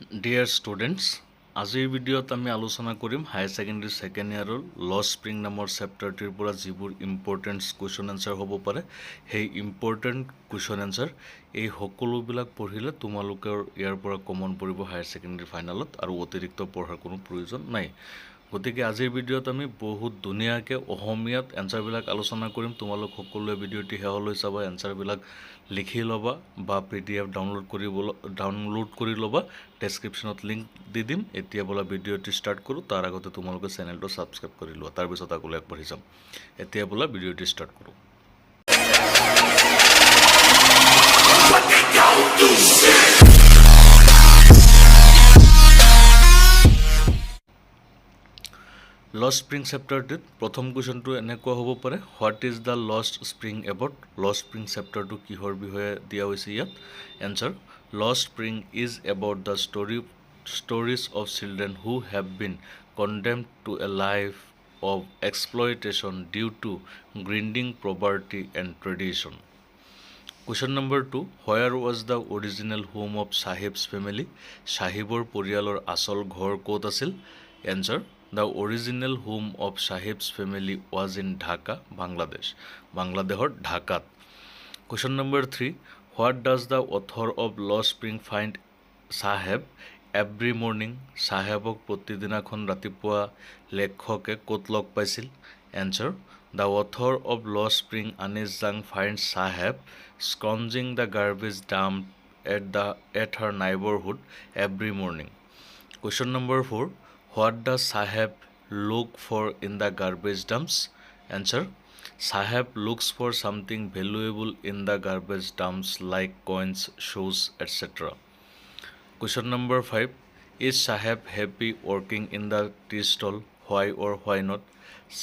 Dear students, আজিৰ ভিডিঅ'ত আমি আলোচনা কৰিম হায়াৰ ছেকেণ্ডাৰী ছেকেণ্ড ইয়াৰৰ ল স্প্ৰিং নামৰ চেপ্টাৰটিৰ পৰা যিবোৰ ইম্পৰ্টেণ্ট কুৱেশ্যন এনচাৰ হ'ব পাৰে সেই ইম্পৰ্টেণ্ট কুৱেশ্যন এনচাৰ এই সকলোবিলাক পঢ়িলে তোমালোকৰ ইয়াৰ পৰা কমন পৰিব হায়াৰ ছেকেণ্ডাৰী ফাইনেলত আৰু অতিৰিক্ত পঢ়াৰ কোনো প্ৰয়োজন নাই। গতিকে আজিৰ ভিডিঅ'ত আমি বহুত ধুনীয়াকৈ অসমীয়াত এনচাৰবিলাক আলোচনা কৰিম। তোমালোক সকলোৱে ভিডিঅ'টি শেষলৈ চাবা, এনচাৰবিলাক লিখি ল'বা বা PDF ডাউনলোড কৰি ল'বা। ডেছক্ৰিপশ্যনত লিংক দি দিম। এতিয়া বোলা ভিডিঅ'টি ষ্টাৰ্ট কৰোঁ। তাৰ আগতে তোমালোকে চেনেলটো ছাবস্ক্ৰাইব কৰি লোৱা, তাৰপিছত আকৌ আগবাঢ়ি যাম। এতিয়া বোলা ভিডিঅ'টি ষ্টাৰ্ট কৰোঁ। ল স্প্ৰিং চেপ্টাৰটিত প্ৰথম কুৱেশ্যনটো এনেকুৱা হ'ব পাৰে, what is the Lost Spring about? ল স্প্ৰিং চেপ্টাৰটো কিহৰ বিষয়ে দিয়া হৈছে ইয়াত? এনচাৰ, ল Spring is about the stories of children who have been condemned to a life of exploitation due to grinding poverty and tradition. Question number 2, where was the original home of Sahib's family? Sahibor পৰিয়ালৰ asol ঘৰ ক'ত আছিল? Answer, the original home of Sahib's family was in Dhaka, Bangladesh. Bangladeshৰ ঢাকাত। Question number 3, what does the author of Law Spring find Sahib every morning? Sahibক প্ৰতিদিনাখন ৰাতিপুৱা লেখকে ক'ত log পাইছিল? Answer, the author of Law Spring Anis Jang finds Sahib scrounging the garbage dump at her neighborhood every morning. Question number 4, what does Sahib look for in the garbage dumps? Answer, Sahib looks for something valuable in the garbage dumps like coins, shoes, etc. Question number 5, is Sahib happy working in the tea stall? Why or why not?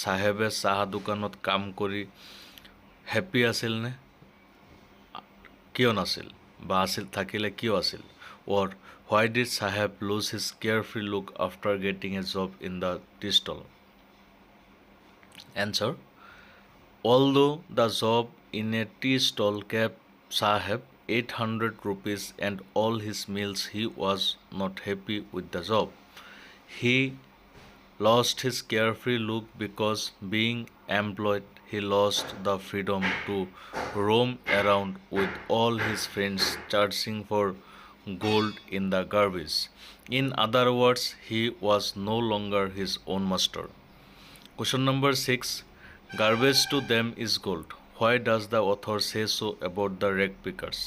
Sahebe চাহ দোকানত কাম কৰি happy আছিল নে? কিয় নাছিল বা আছিল থাকিলে কিয় আছিল? Or why did Sahib lose his carefree look after getting a job in the tea stall? Answer, although the job in a tea stall kept Sahib 800 rupees and all his meals, he was not happy with the job. He lost his carefree look because being employed, he lost the freedom to roam around with all his friends searching for gold in the garbage. In other words, he was no longer his own master. Question number 6, garbage to them is gold. Why does the author say so about the rag pickers?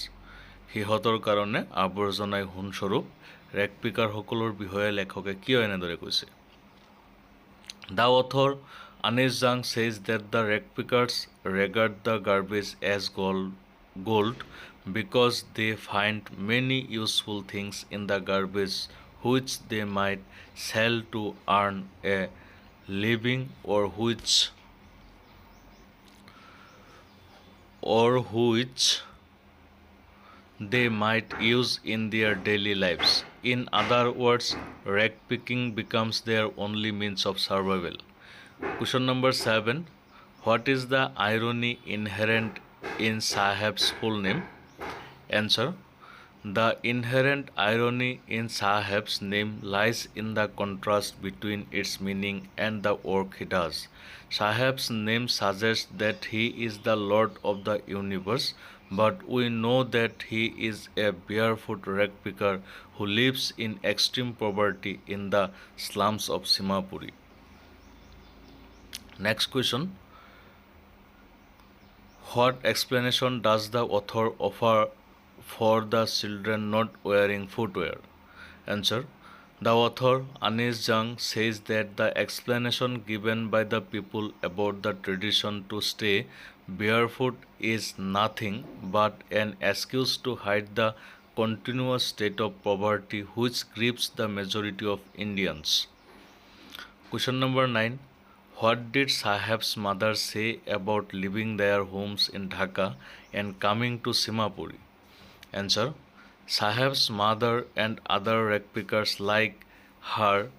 সিহঁতৰ কাৰণে আৱৰ্জনাই সোণস্বৰূপ। ৰেগ picker সকলৰ বিষয়ে লেখকে কিয় এনেদৰে কৈছে? The author Anis Jang says that the rag pickers regard the garbage as gold because they find many useful things in the garbage which they might sell to earn a living or which they might use in their daily lives. In other words, rag picking becomes their only means of survival. Question number 7, what is the irony inherent in Sahib's full name? Answer, the inherent irony in Sahib's name lies in the contrast between its meaning and the work he does. Sahib's name suggests that he is the Lord of the universe, but we know that he is a barefoot rag picker who lives in extreme poverty in the slums of Simapuri. Next question, what explanation does the author offer for the children not wearing footwear? Answer, the author Anis Jang says that the explanation given by the people about the tradition to stay barefoot is nothing but an excuse to hide the continuous state of poverty which grips the majority of Indians. Question number 9, what did Sahib's mother say about leaving their homes in Dhaka and coming to Simapuri? Answer, Sahib's mother and other rag pickers like her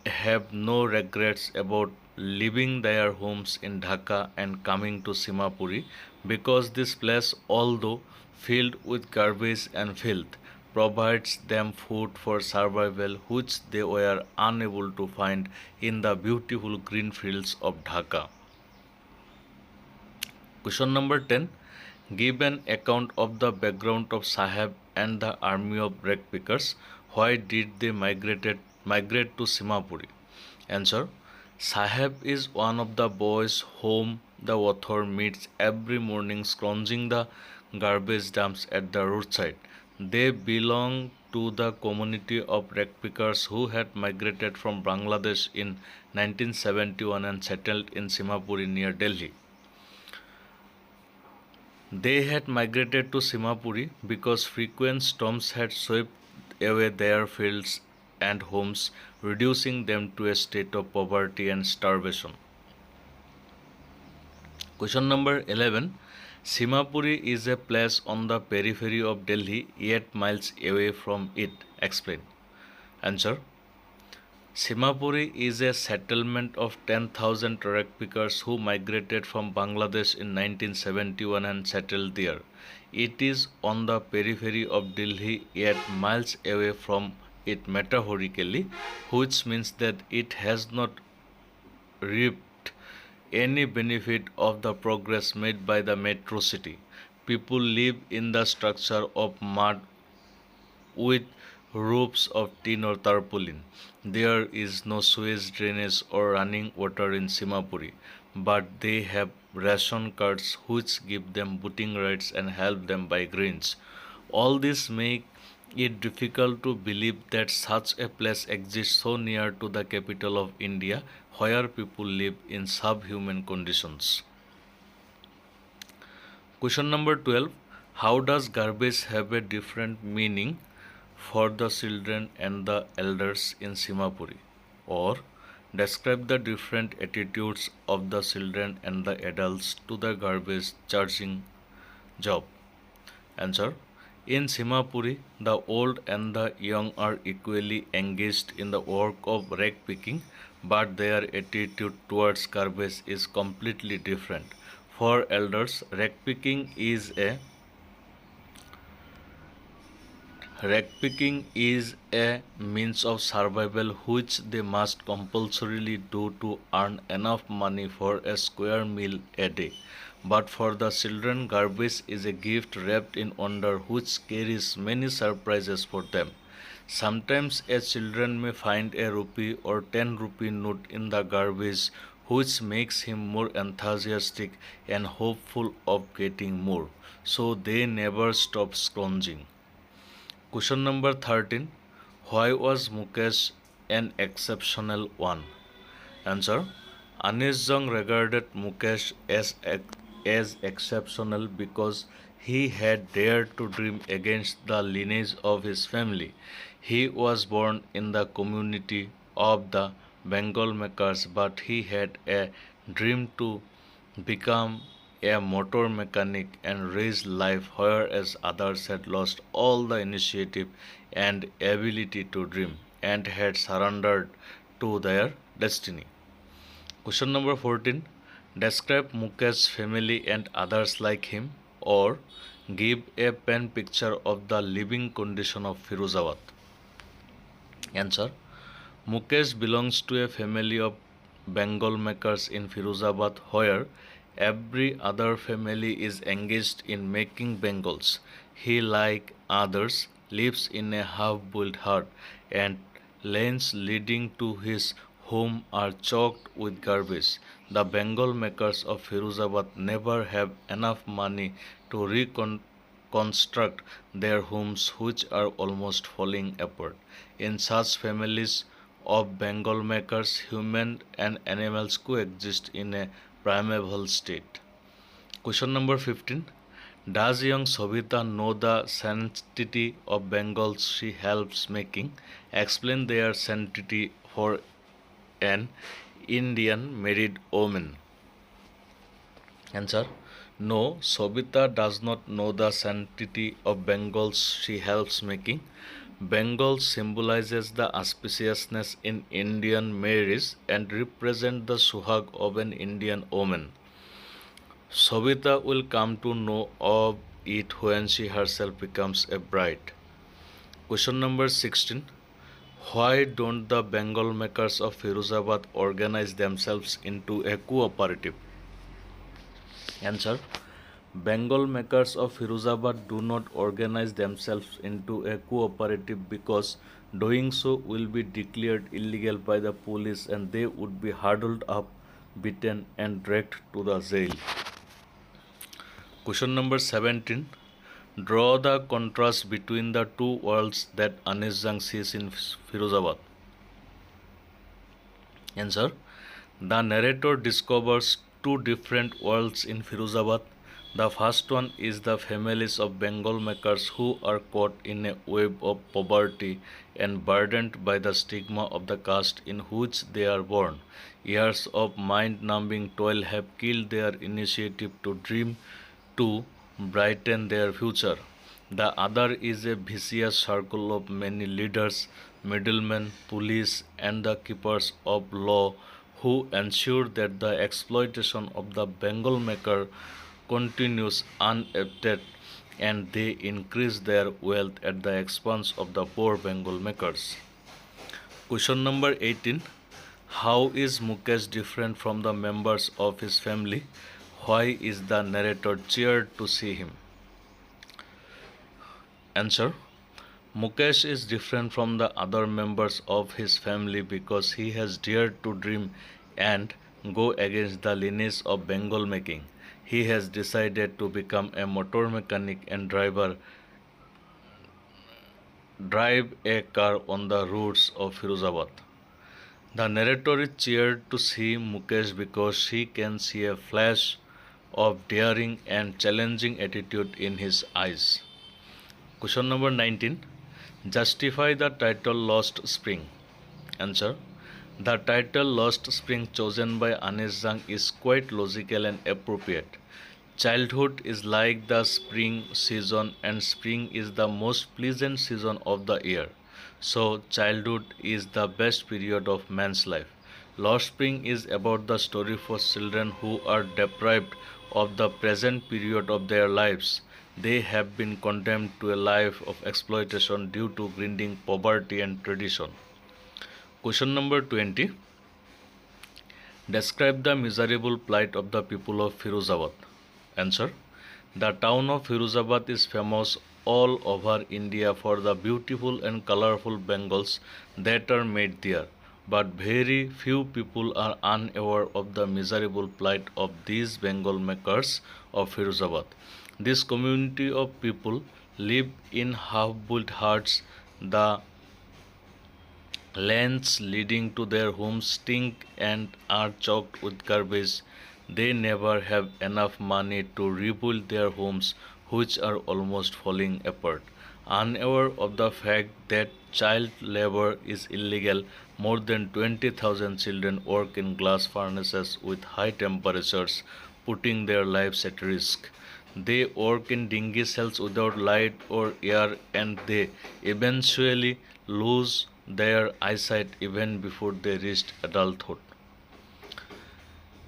have no regrets about leaving their homes in Dhaka and coming to Simapuri because this place, although filled with garbage and filth, provides them food for survival, which they were unable to find in the beautiful green fields of Dhaka. Question number 10. Give an account of the background of Saheb and the army of rag pickers. Why did they migrate to Simapuri? Answer. Saheb is one of the boys whom the author meets every morning scrounging the garbage dumps at the roadside. They belong to the community of rag pickers who had migrated from Bangladesh in 1971 and settled in Simapuri near Delhi. They had migrated to Simapuri because frequent storms had swept away their fields and homes, reducing them to a state of poverty and starvation. Question number 11. Simapuri is a place on the periphery of Delhi, yet miles away from it. Explain. Answer. Simapuri is a settlement of 10,000 rag pickers who migrated from Bangladesh in 1971 and settled there. It is on the periphery of Delhi, yet miles away from it metaphorically, which means that it has not reaped any benefit of the progress made by the metro city. People live in the structure of mud with roofs of tin or tarpaulin. There is no sewage drainage or running water in Simapuri, but they have ration cards which give them voting rights and help them buy grains. All this make it difficult to believe that such a place exists so near to the capital of India, where people live in subhuman conditions. Question number 12. How does garbage have a different meaning for the children and the elders in Simapuri? Or describe the different attitudes of the children and the adults to the garbage charging job. Answer. In Simapuri, the old and the young are equally engaged in the work of rag picking, but their attitude towards garbage is completely different. For elders, rag picking is a means of survival which they must compulsorily do to earn enough money for a square meal a day. But for the children, garbage is a gift wrapped in wonder which carries many surprises for them. Sometimes a children may find a rupee or 10 rupee note in the garbage which makes him more enthusiastic and hopeful of getting more. So they never stop scrounging. Question number 13. Why was Mukesh an exceptional one? Answer. Anish Jung regarded Mukesh as exceptional because he had dared to dream against the lineage of his family. He was born in the community of the Bengal makers, but he had a dream to become a motor mechanic and raise life, whereas others had lost all the initiative and ability to dream and had surrendered to their destiny. Question number 14. Describe Mukesh's family and others like him, or give a pen picture of the living condition of Firozabad. Answer. Mukesh belongs to a family of Bengal makers in Firozabad, where every other family is engaged in making bangles. He, like others, lives in a half-built hut, and lanes leading to his home are choked with garbage. The Bengal makers of Firozabad never have enough money to reconstruct their homes, which are almost falling apart. In such families of Bengal makers, humans and animals coexist in a primeval state. Question number 15. Does young Sobhita know the sanctity of Bengals she helps making? Explain their sanctity for an Indian married woman. Answer. No, Sobhita does not know the sanctity of Bengals she helps making. Bengal symbolizes the auspiciousness in Indian marriage and represent the suhag of an Indian woman. Sobhita will come to know of it when she herself becomes a bride. Question number 16. Why don't the Bengal makers of Firozabad organize themselves into a cooperative? Answer. Bengal makers of Firozabad do not organize themselves into a cooperative because doing so will be declared illegal by the police and they would be hurdled up, beaten and dragged to the jail. Question number 17. Draw the contrast between the two worlds that Anisjang sees in Firozabad. Answer. The narrator discovers two different worlds in Firozabad. The first one is the families of Bengal makers who are caught in a web of poverty and burdened by the stigma of the caste in which they are born. Years of mind-numbing toil have killed their initiative to dream to brighten their future. The other is a vicious circle of many leaders, middlemen, police, and the keepers of law who ensure that the exploitation of the Bengal maker continues unabated and they increase their wealth at the expense of the poor Bengal makers. Question number 18. How is Mukesh different from the members of his family? Why is the narrator cheered to see him? Answer. Mukesh is different from the other members of his family because he has dared to dream and go against the lineage of Bengal making. He has decided to become a motor mechanic and drive a car on the roads of Firozabad. The narrator is cheered to see Mukesh because she can see a flash of daring and challenging attitude in his eyes. Question number 19. Justify the title Lost Spring. Answer. The title Lost Spring chosen by Anisjang is quite logical and appropriate. Childhood is like the spring season and spring is the most pleasant season of the year. So childhood is the best period of man's life. Lost Spring is about the story for children who are deprived of the present period of their lives. They have been condemned to a life of exploitation due to grinding poverty and tradition. Question number 20. Describe the miserable plight of the people of Firozabad. Answer. The town of Firozabad is famous all over India for the beautiful and colorful bangles that are made there, but very few people are unaware of the miserable plight of these Bengal makers of Firozabad. This community of people live in half-built huts. The lanes leading to their homes stink and are choked with garbage. They never have enough money to rebuild their homes, which are almost falling apart. Unaware of the fact that child labor is illegal, more than 20,000 children work in glass furnaces with high temperatures, putting their lives at risk. They work in dingy cells without light or air and they eventually lose their eyesight even before they reach adulthood.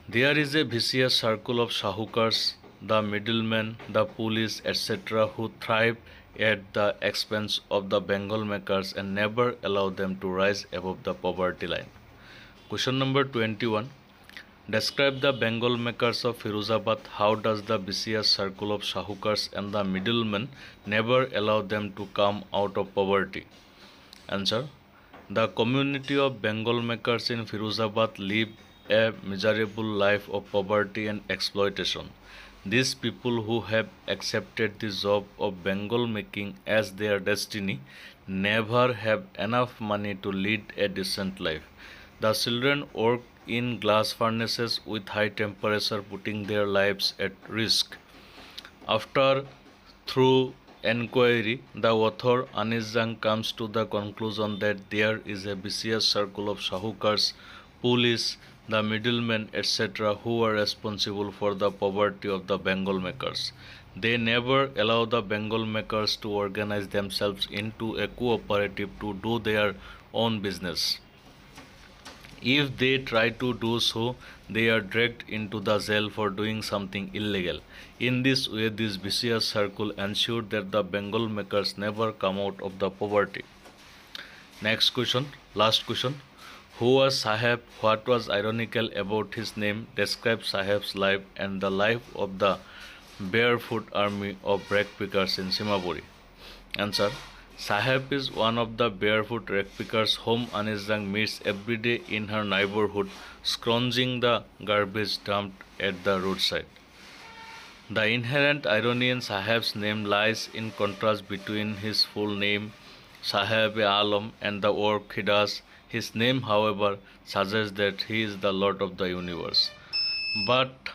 There is a vicious circle of shahukars, the middlemen, the police, etc., who thrive at the expense of the Bengal makers and never allow them to rise above the poverty line. Question number 21. Describe the Bengal makers of Firozabad. How does the vicious circle of shahukars and the middlemen never allow them to come out of poverty? Answer. The community of Bengal makers in Firozabad live a miserable life of poverty and exploitation. These people who have accepted the job of Bengal making as their destiny never have enough money to lead a decent life. The children work in glass furnaces with high temperature, putting their lives at risk. After through enquiry, the author Anisjang comes to the conclusion that there is a vicious circle of shahukars, police, the middlemen, etc., who are responsible for the poverty of the Bengal makers. They never allow the Bengal makers to organize themselves into a cooperative to do their own business. If they try to do so, they are dragged into the jail for doing something illegal. In this way, this vicious circle ensured that the Bengal makers never come out of the poverty. Next question, last question. Who was Saheb? What was ironical about his name? Describe Saheb's life and the life of the barefoot army of rag pickers in Simapuri. Answer. Saheb is one of the barefoot rag pickers whom Anisjang meets every day in her neighborhood, scrounging the garbage dumped at the roadside. The inherent irony in Saheb's name lies in contrast between his full name, Saheb-e-Alam, and the work he does. His name, however, suggests that he is the Lord of the universe. But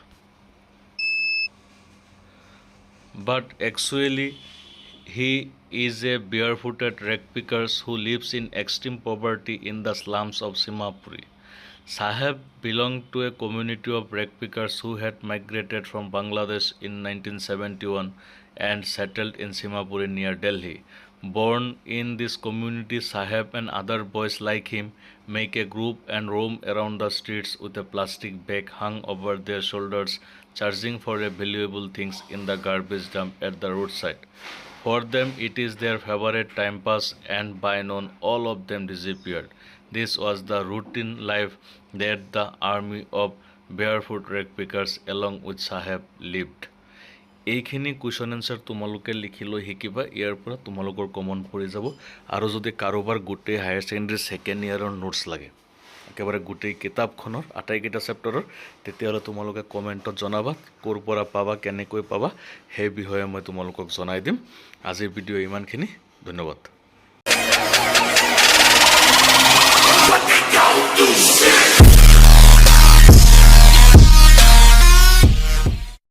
actually, he is a barefooted rag picker who lives in extreme poverty in the slums of Simapuri. Saheb belonged to a community of rag pickers who had migrated from Bangladesh in 1971 and settled in Simapuri near Delhi. Born in this community, Saheb and other boys like him make a group and roam around the streets with a plastic bag hung over their shoulders, searching for valuable things in the garbage dump at the roadside. For them, it is their favorite time pass, and by noon, all of them disappeared. This was the routine life that the army of barefoot rag pickers along with Saheb lived. এইখিনি question answer তোমালোকে লিখি লৈ শিকিবা ইয়াৰ পৰা তোমালোকৰ common পৰি যাব আৰু যদি কাৰোবাৰ গোটেই হায়াৰ সেকেন্ডাৰী সেকেন্ড ইয়াৰৰ নোটছ লাগে একেবাৰে গোটেই কিতাপখনৰ আটাইকেইটা চেপ্টাৰৰ তেতিয়াহ'লে তোমালোকে কমেণ্টত জনাবা ক'ৰ পৰা পাবা কেনেকৈ পাবা সেই বিষয়ে মই তোমালোকক জনাই দিম আজিৰ ভিডিঅ' ইমানখিনি ধন্যবাদ